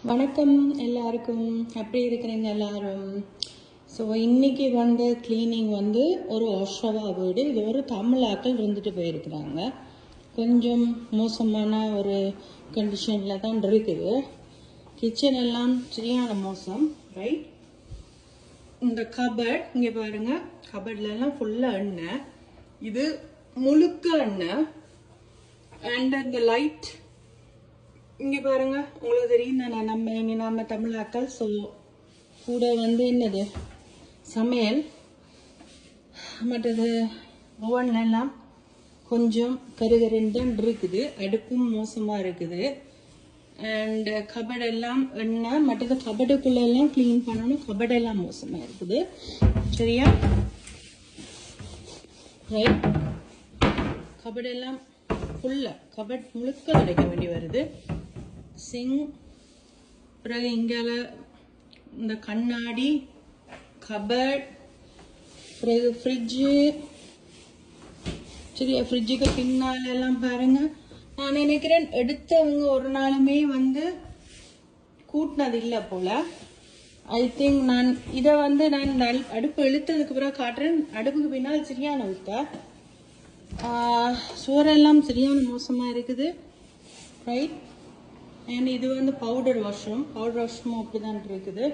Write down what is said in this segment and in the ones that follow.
வணக்கம் எல்லாருக்கும். எப்படி இருக்கிறீங்க எல்லாரும்? ஸோ இன்னைக்கு வந்து கிளீனிங் வந்து ஒரு ஒஷவா வீடு. இது ஒரு தமிழாக்கள் இருந்துட்டு போயிருக்கிறாங்க. கொஞ்சம் மோசமான ஒரு கண்டிஷனில் தான் இருக்குது. கிச்சன் எல்லாம் சரியான மோசம், ரைட்? இந்த கபட் இங்கே பாருங்க, கபட்லாம் ஃபுல்லாக எண்ணெய், இது முழுக்க எண்ணெய். அண்ட் இந்த லைட் இங்கே பாருங்க, உங்களுக்கு தெரியும் நம்ம தமிழாக்கள். ஸோ கூட வந்து என்னது சமையல், மற்றது ஓவன்லாம் கொஞ்சம் கருகருன்னு தான் இருக்குது. அடுப்பும் மோசமாக இருக்குது. அண்ட் கபடெல்லாம் எண்ணெய், மற்றது கபடுக்குள்ளெல்லாம் க்ளீன் பண்ணணும். கபடெல்லாம் மோசமாக இருக்குது. சரியா? ரைட். கபடெல்லாம் ஃபுல்லாக கபட் முழுக்க அடைக்க வேண்டி வருது. சிங், பிறகு இங்கால இந்த கண்ணாடி, கபட், பிறகு ஃப்ரிட்ஜு. சரியா? ஃப்ரிட்ஜுக்கு பின்னால் எல்லாம் பாருங்க. நான் நினைக்கிறேன் எடுத்தவங்க ஒரு நாளுமே வந்து கூட்டினது இல்லை போல. ஐ திங்க் நான் இதை வந்து நான் அடுப்பு இழுத்ததுக்கு பிறகு காட்டுறேன். அடுப்புக்கு பின்னால் சரியான ஊத்த சோறெல்லாம் சரியான மோசமாக இருக்குது, ரைட்? அண்ட் இது வந்து பவுடர் வாஷ்ரூம் அப்படிதான் இருக்குது.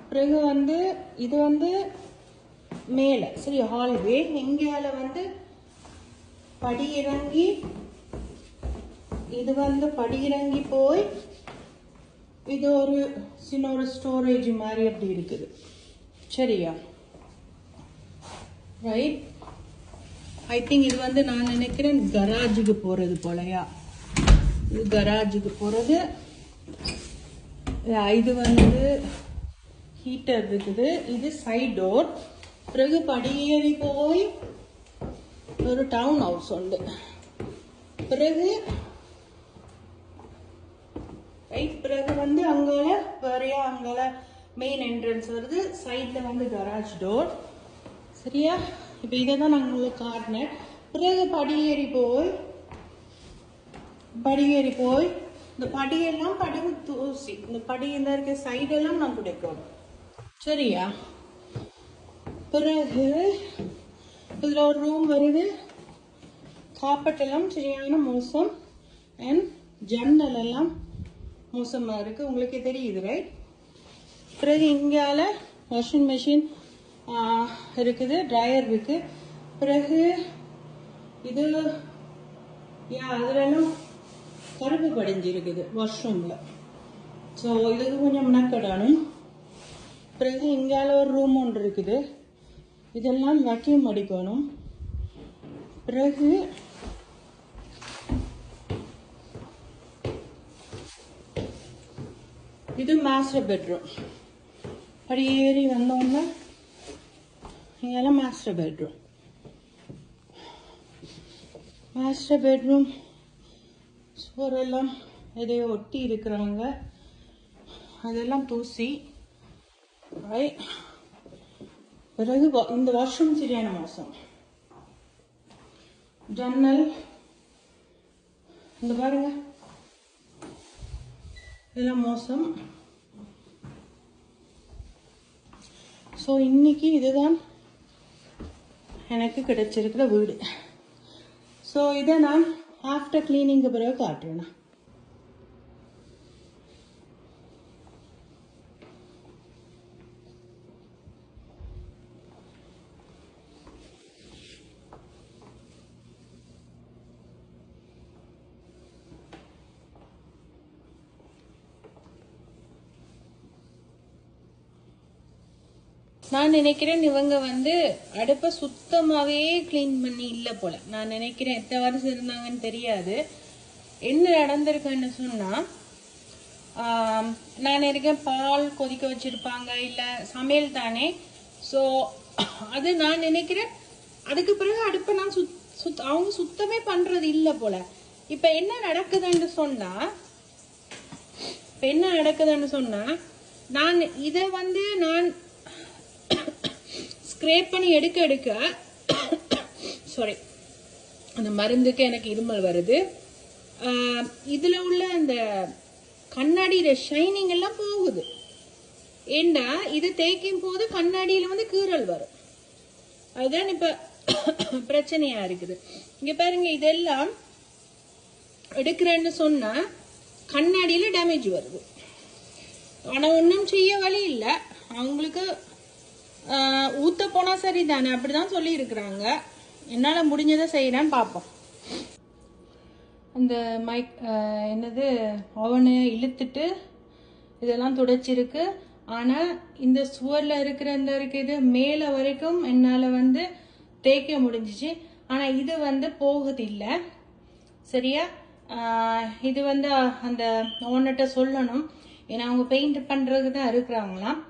பிறகு வந்து இது வந்து மேலே, சரி, ஹால்வே. எங்கேயால வந்து படி இறங்கி, இது வந்து படி இறங்கி போய் இது ஒரு சின்ன ஒரு ஸ்டோரேஜ் மாதிரி அப்படி இருக்குது. சரியா? ரைட். ஐ திங்க் இது வந்து நான் நினைக்கிறேன் கராஜுக்கு போறது போலயா. இது கராஜுக்கு போறது. இது வந்து ஹீட்டர் இருக்குது. இது சைட் டோர். பிறகு படியேறி போய் ஒரு டவுன் ஹவுஸ் உண்டு. பிறகு பிறகு வந்து அங்கால வேறையா, அங்கால மெயின் என்ட்ரன்ஸ் வருது. சைட்ல வந்து கராஜ் டோர். சரியா? இப்போ இதை தான் நாங்கள் உங்களுக்கு காட்டினேன். பிறகு படியேறி போய் இந்த படியெல்லாம் படிவு தூசி, இந்த படியில் இருக்க சைடெல்லாம் நான் குடைக்கணும். சரியா? பிறகு இதில் ஒரு ரூம் வருது. காப்பட் எல்லாம் சரியான மோசம். அண்ட் ஜன்னல் எல்லாம் மோசமாக இருக்குது, உங்களுக்கே தெரியுது, ரைட்? பிறகு இங்கால வாஷிங் மிஷின் இருக்குது, ட்ரையர் இருக்கு. பிறகு இது அதுலலாம் கருப்பு படிஞ்சிருக்குது வாஷ்ரூம்ல. ஸோ இதுக்கு கொஞ்சம் மெனக்கடணும். பிறகு இங்கால ஒரு ரூம் ஒன்று இருக்குது, இதெல்லாம் வேக்யூம் அடிக்கணும். பிறகு இது மாஸ்டர் பெட்ரூம். படி ஏறி வந்தோம்னா இங்கெல்லாம் மாஸ்டர் பெட்ரூம். சோரெல்லாம் எதையோ ஒட்டி இருக்கிறாங்க, அதெல்லாம் தூசி. பிறகு இந்த வாஷ்ரூம் சரியான மோசம். ஜன்னல் இந்த பாருங்க, இதெல்லாம் மோசம். ஸோ இன்னைக்கு இதுதான் எனக்கு கிடைச்சிருக்கிற வீடு. ஸோ இதை நான் ஆஃப்டர் கிளீனிங்கு பிறகு காட்டுறேன். நான் நினைக்கிறேன் இவங்க வந்து அடுப்பை சுத்தமாகவே கிளீன் பண்ணி இல்லை போல. நான் நினைக்கிறேன் எத்தனை வருஷம் இருந்தாங்கன்னு தெரியாது. என்ன நடந்திருக்குன்னு சொன்னால், நான் நினைக்கிறேன் பால் கொதிக்க வச்சுருப்பாங்க, இல்லை சமையல் தானே. ஸோ அது நான் நினைக்கிறேன் அதுக்கு பிறகு அடுப்பை நான் அவங்க சுத்தமே பண்ணுறது இல்லை போல. இப்போ என்ன நடக்குதுன்னு சொன்னால், நான் இதை வந்து நான் ஸ்க்ரேப் பண்ணி எடுக்க சாரி, அந்த மருந்துக்கு எனக்கு இருமல் வருது. இதில் உள்ள அந்த கண்ணாடியில ஷைனிங் எல்லாம் போகுது. ஏண்டா இது தேய்க்கும் போது கண்ணாடியில வந்து கீறல் வரும். அதுதான் இப்ப பிரச்சனையா இருக்குது. இங்க பாருங்க, இதெல்லாம் எடுக்கிறேன்னு சொன்னா கண்ணாடியில டேமேஜ் வருது. ஆனா ஒன்றும் செய்ய வழி இல்லை. அவங்களுக்கு ஊத்த போனா சரிதானே, அப்படிதான் சொல்லி இருக்கிறாங்க. என்னால முடிஞ்சதை செய்யறேன்னு பார்ப்போம். அந்த என்னது அவனை இழுத்துட்டு இதெல்லாம் துடைச்சிருக்கு. ஆனா இந்த சுவர்ல இருக்கிற இந்த இருக்குது மேல வரைக்கும் என்னால வந்து தேய்க்க முடிஞ்சிச்சு. ஆனா இது வந்து போகுது இல்லை. சரியா? இது வந்து அந்த ஓனர்கிட்ட சொல்லணும். ஏன்னா அவங்க பெயிண்ட் பண்றதுக்கு தான் இருக்கிறாங்களாம்.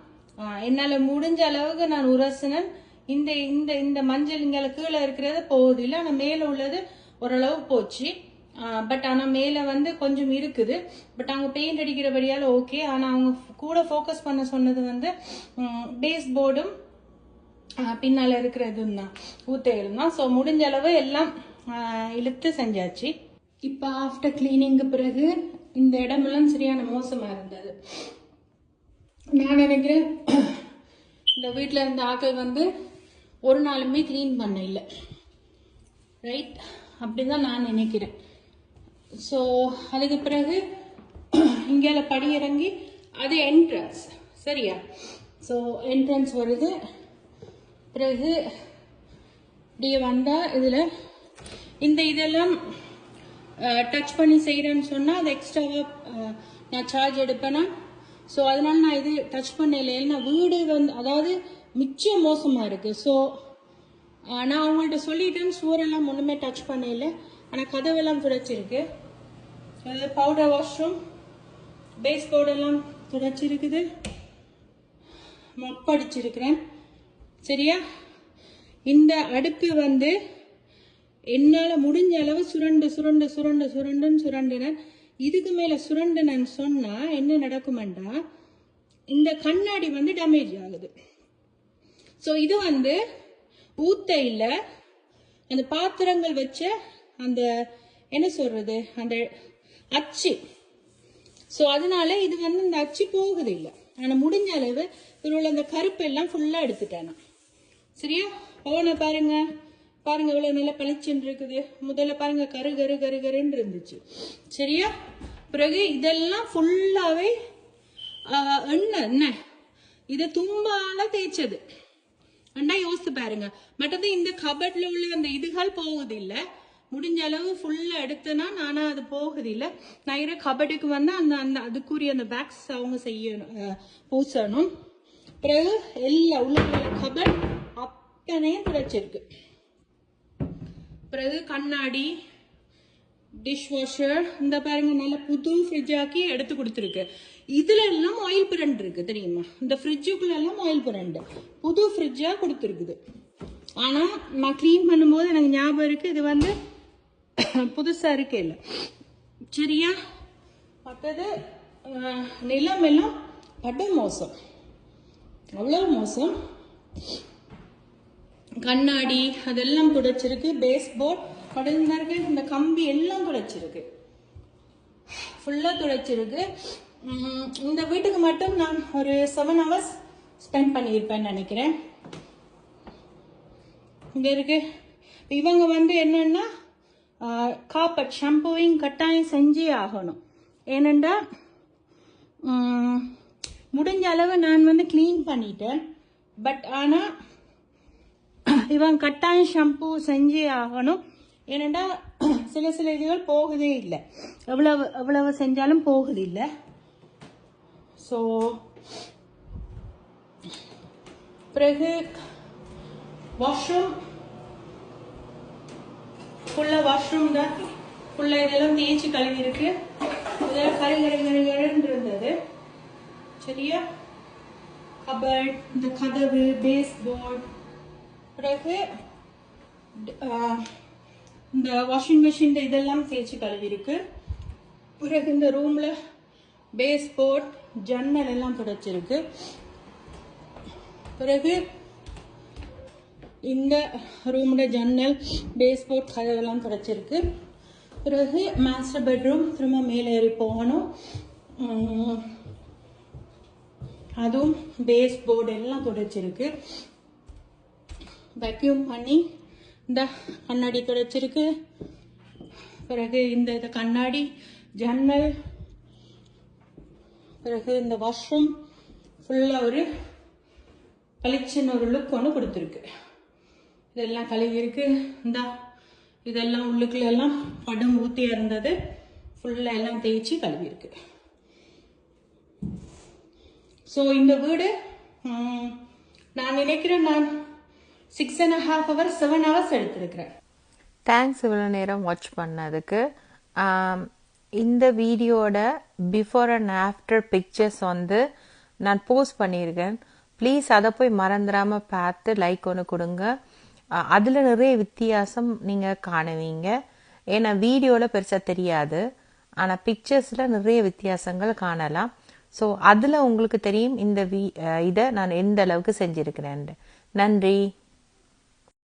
என்னால முடிஞ்ச அளவுக்கு நான் உரசினேன். இந்த இந்த இந்த மஞ்சள் இங்கே கீழே இருக்கிறது போகுது இல்லை. ஆனால் மேலே உள்ளது ஓரளவு போச்சு. பட் ஆனால் மேலே வந்து கொஞ்சம் இருக்குது. பட் அவங்க பெயிண்ட் அடிக்கிறபடியால் ஓகே. ஆனால் அவங்க கூட ஃபோக்கஸ் பண்ண சொன்னது வந்து பேஸ் போர்டும் பின்னால் இருக்கிறதும் தான், ஊத்தைகளும் தான். ஸோ முடிஞ்ச அளவு எல்லாம் இழுத்து செஞ்சாச்சு. இப்போ ஆஃப்டர் கிளீனிங்கு பிறகு இந்த இடமெல்லாம் சரியான மோசமாக இருந்தது. நான் நினைக்கிறேன் இந்த வீட்டில் இருந்த ஆட்கள் வந்து ஒரு நாளுமே கிளீன் பண்ண இல்லை. ரைட்? அப்படிதான் நான் நினைக்கிறேன். ஸோ அதுக்கு பிறகு இங்கே படி இறங்கி அது என்ட்ரன்ஸ். சரியா? ஸோ என்ட்ரன்ஸ் வருது. பிறகு இப்படியே வந்தால் இதில் இந்த இதெல்லாம் டச் பண்ணி செய்கிறேன்னு சொன்னால் அது எக்ஸ்ட்ராவாக நான் சார்ஜ் எடுப்பேன்னா. ஸோ அதனால நான் இது டச் பண்ணல. ஏன்னா வீடு வந்து அதாவது மிச்சம் மோசமாக இருக்குது. ஸோ நான் அவங்கள்ட்ட சொல்லிட்டேன், சுவரெல்லாம் ஒன்றுமே டச் பண்ணல. ஆனால் கதவெல்லாம் துடைச்சிருக்கு. அதாவது பவுடர் வாஷ்ரூம் பேஸ் பவுடர்லாம் துடைச்சிருக்குது. மப் அடிச்சிருக்கிறேன். சரியா? இந்த அடுப்பு வந்து என்னால் முடிஞ்ச அளவு சுரண்டுன்னு இதுக்கு மேலே சுரண்டுனன்னு சொன்னால் என்ன நடக்குமெண்டா இந்த கண்ணாடி வந்து டேமேஜ் ஆகுது. ஸோ இது வந்து ஊத்தையில் அந்த பாத்திரங்கள் வச்ச அந்த என்ன சொல்றது அந்த அச்சு. ஸோ அதனால இது வந்து இந்த அச்சு போகுது இல்லை. ஆனால் முடிஞ்ச அளவு இதில் உள்ள அந்த கருப்பு எல்லாம் ஃபுல்லாக எடுத்துட்டேன். சரியா? ஓன பாருங்க பாருங்க இவ்வளவு நல்லா பளிச்சுன்னு இருக்குது. முதல்ல பாருங்க கரு கரு கரு கருன்னு இருந்துச்சு. சரியா? பிறகு இதெல்லாம் ஃபுல்லாவே எண்ணெய் இதை தும்பால தேய்ச்சது. அண்டா யோசித்து பாருங்க. மற்றது இந்த கபட்ல உள்ள அந்த இதுகள் போகுது இல்லை. முடிஞ்ச அளவு ஃபுல்லா எடுத்தனா நானா அது போகுது இல்லை. நான் கபடுக்கு வந்து அந்த அந்த அதுக்குரிய அந்த பேக்ஸ் அவங்க செய்யணும், பூசணும். பிறகு எல்லா உள்ள கபட் அத்தனையும் துடைச்சிருக்கு. பிறகு கண்ணாடி, டிஷ் வாஷர், இந்த பாருங்க நல்ல புது ஃப்ரிட்ஜ் ஆக்கி எடுத்து கொடுத்துருக்கு. இதுல எல்லாம் ஆயில் பிரண்ட் இருக்கு தெரியுமா? இந்த ஃப்ரிட்ஜுக்குள்ள எல்லாம் ஆயில் பிரண்ட் புது ஃப்ரிட்ஜா கொடுத்துருக்குது. ஆனா நான் கிளீன் பண்ணும்போது எனக்கு ஞாபகம் இருக்கு இது வந்து புதுசா இருக்கே இல்லை. சரியா? மற்றது நிலம் எல்லாம் படு மோசம், அவ்வளவு மோசம். கண்ணாடி அதெல்லாம் துடைச்சிருக்கு. Base board கடந்தாருக்கு. இந்த கம்பி எல்லாம் துடைச்சிருக்கு, ஃபுல்லா துடைச்சிருக்கு. இந்த வீட்டுக்கு மட்டும் நான் ஒரு 7 hours ஸ்பெண்ட் பண்ணியிருப்பேன்னு நினைக்கிறேன். இங்க இருக்கு. இவங்க வந்து என்னன்னா காப்பட் ஷாம்பூவிங் கட்டாயம் செஞ்சே ஆகணும். ஏனென்றா முடிஞ்ச அளவு நான் வந்து கிளீன் பண்ணிட்டேன். பட் ஆனா இவன் கட்டாயம் ஷாம்பூ செஞ்சே ஆகணும். ஏனெண்டா சில சில இதுகள் போகுதே இல்லை. எவ்வளவு செஞ்சாலும் போகுது இல்லை. ஸோ பிறகு வாஷ்ரூம் ஃபுல்லாக வாஷ்ரூம் தான் ஃபுல்லாக இதெல்லாம் தேய்ச்சி கழுவி இருக்கு. இதெல்லாம் கருகருன்னு இருந்தது. சரியா? கபட், இந்த கதவு, பேஸ் போர்ட். பிறகு இந்த வாஷிங் மிஷின் இதெல்லாம் தேய்ச்சி கழுவி இருக்கு. பிறகு இந்த ரூம்ல பேஸ் போர்ட், ஜன்னல் எல்லாம் துடைச்சிருக்கு. பிறகு இந்த ரூம்ல ஜன்னல், பேஸ் போர்ட், கதவெல்லாம் துடைச்சிருக்கு. பிறகு மாஸ்டர் பெட்ரூம் திரும்ப மேலே ஏறி போகணும். அதுவும் பேஸ் போர்டு எல்லாம் துடைச்சிருக்கு. வேக்யூம் பண்ணி இந்த கண்ணாடி துடைச்சிருக்கு. பிறகு இந்த கண்ணாடி ஜன்னல், பிறகு இந்த வாஷ்ரூம் ஃபுல்லாக ஒரு பளிச்சுன்னு ஒரு லுக் ஒன்று கொடுத்துருக்கு. இதெல்லாம் கழுவி இருக்கு. இதெல்லாம் உள்ளுக்குள்ள எல்லாம் படம் ஊற்றியாக இருந்தது, ஃபுல்லாக எல்லாம் தேய்ச்சி கழுவி இருக்கு. ஸோ இந்த வீடு நான் நினைக்கிறேன் நான் 6.5 hours 7 hours எடுத்திருக்கிறேன். தேங்க்ஸ் இவ்வளோ நேரம் வாட்ச் பண்ணதுக்கு. இந்த வீடியோட பிஃபோர் அண்ட் ஆஃப்டர் பிக்சர்ஸ் வந்து நான் போஸ்ட் பண்ணியிருக்கேன். ப்ளீஸ் அதை போய் மறந்துடாமல் பார்த்து லைக் ஒன்று கொடுங்க. அதில் நிறைய வித்தியாசம் நீங்கள் காணுவீங்க. ஏன்னா வீடியோவில் பெருசாக தெரியாது, ஆனால் பிக்சர்ஸில் நிறைய வித்தியாசங்கள் காணலாம். ஸோ அதில் உங்களுக்கு தெரியும் இதை நான் எந்த அளவுக்கு செஞ்சுருக்கிறேன். நன்றி.